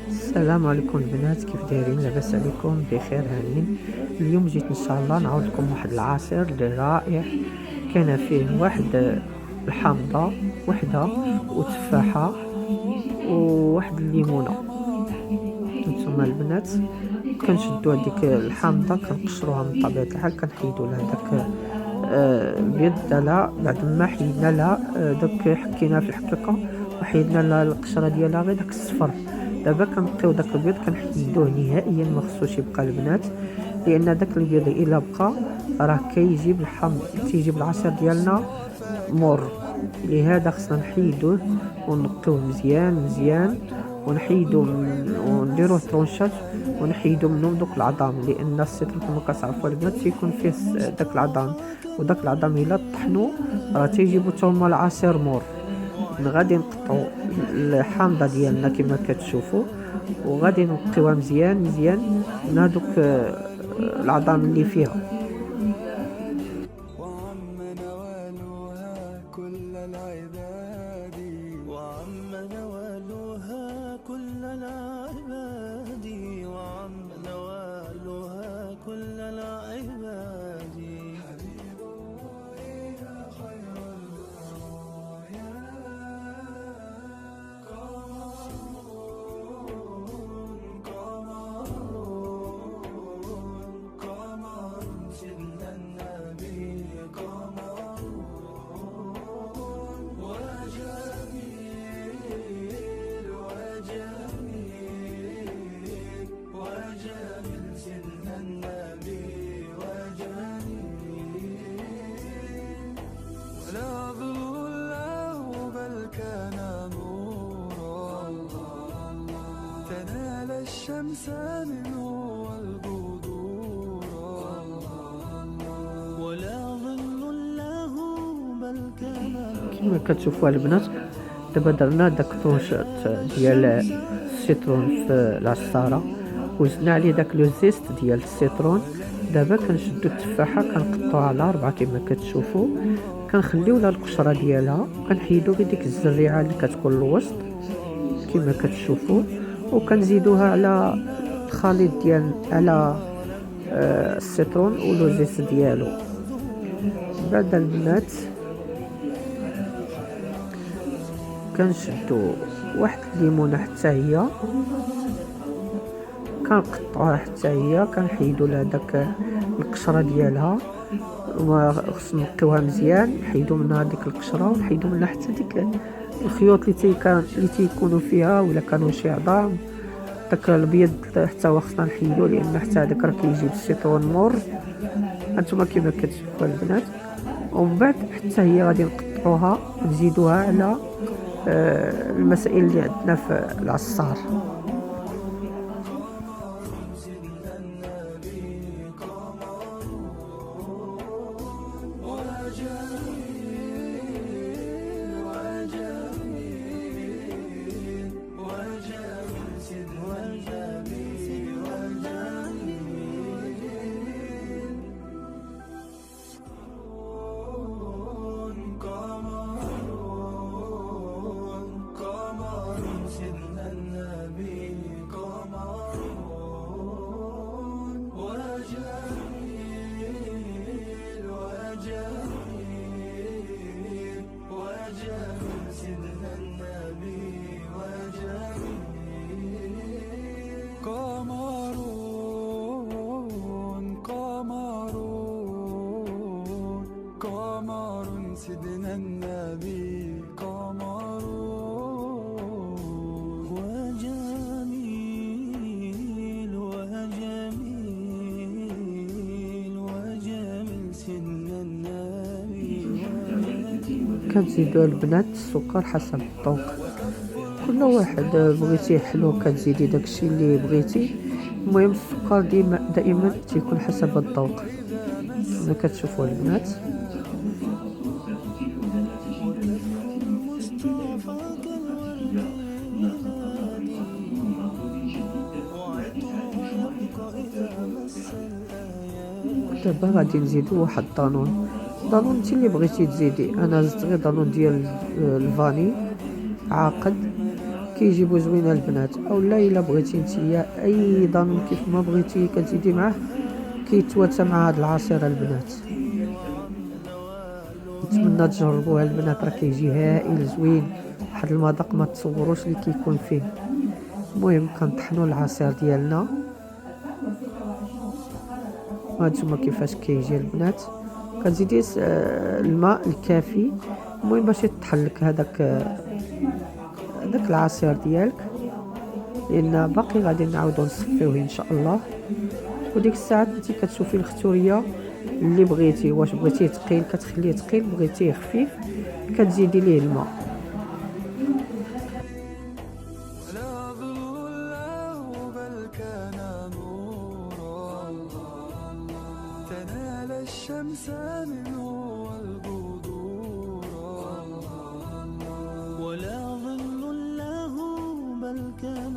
السلام عليكم البنات، كيف دايرين؟ لاباس عليكم؟ بخير هانيين. اليوم جيت ان شاء الله نعاود لكم واحد العصير اللي رائع. كان فيه واحد الحامضه وحده وتفاحه وواحد الليمونه. نتوما البنات كنشدو هذيك الحامضه كنقشروها من طبيعه الحال، كنحيدو لها داك البيض ديالها. بعد ما حيدنا لها داك حكيناها في الحكاكه وحيدنا لها القشره ديالها غير داك الصفر. دابا كنقيو داك البيض كنحيدوه نهائيا، ما خصوش يبقى البنات، لان داك البيض الا بقى راه كيجيب الحمض، تيجيب العصير ديالنا مر. لهذا خصنا نحيدوه ونقيوه مزيان مزيان ونحيدو ونديروه طرونشات ونحيدو منهم دوك العظام، لان السيترون كما كتعرفوا البنات تيكون فيه داك العظام، وداك العظام الا طحنوا راه تيجيبوا حتى هما العصير مر. غادي نقطعوا الحامضه ديالنا كما كتشوفوا وغادي نقيوها مزيان مزيان من هذوك العظام اللي فيها. الشمس منه والبدور ولا ظل له بل كان. كما كتشوفوا البنات دابا درنا داك طونشات ديال السيترون في العصاره وزدنا عليه داك لو زيست ديال السيترون. دابا كنشدو التفاحه كنقطعوها على 4 كما كتشوفوا، كنخليو لها القشره ديالها، كنحيدو غير ديك الزريعه اللي كتكون الوسط كما كتشوفوا، وكنزيدوها على الخليط ديال على السيترون ولوزيس ديالو. بعد البنات كنشدو واحد الليمونه حتى هي كنقطعوها حتى هي، كنحيدو لها داك القشره ديالها وخصنا نقيوها مزيان، نحيدو منها ديك القشره ونحيدو منها حتى ديك الخيوط اللي تيكونوا فيها ولا كانوا شي عظام. داك البيض حتى هو خصنا نحيدو لان حتى هذاك راه كيجيب السيترون مر. هانتوما كيما كتشوفوا البنات، ومن بعد حتى هي غادي نقطعوها ونزيدوها على المسائل اللي عندنا في العصار. قمر سيدنا النبي قمر وجميل وجميل وجميل سيدنا النبي. كنزيدو البنات السكر حسب الذوق، كل واحد بغيتي حلو كتزيدي داكشي اللي بغيتي. المهم السكر دائما تيكون حسب الذوق كما كتشوفوا البنات. دابا غادي نزيدو واحد الطانون دانون انت اللي بغيتي تزيدي. انا زدت غير دانون ديال الفاني عاقد، كيجيبوا زوينه البنات. اولا الا بغيتي نتيا اي دانون كيف ما بغيتي كتزيدي معاه، كيتواتى مع هاد العصير البنات. نتمنى تجربوها البنات، راه كيجي هائل زوين، واحد المذاق ما تصوروش اللي كيكون فيه. المهم كنطحنوا العصير ديالنا، هانتوما كيفاش كيجي البنات. كتزيدي الماء الكافي، المهم باش يطحن لك هذاك العصير ديالك، لان باقي غادي نعاودو نصفيوه ان شاء الله. وديك الساعه انت كتشوفي الختوريه اللي بغيتي، واش بغيتيه ثقيل كتخليه ثقيل، بغيتيه خفيف كتزيدي ليه الماء. لا ظل الله بل كان نورا، تنال الشمس منه والبدورا. ولا ظل الله بل كان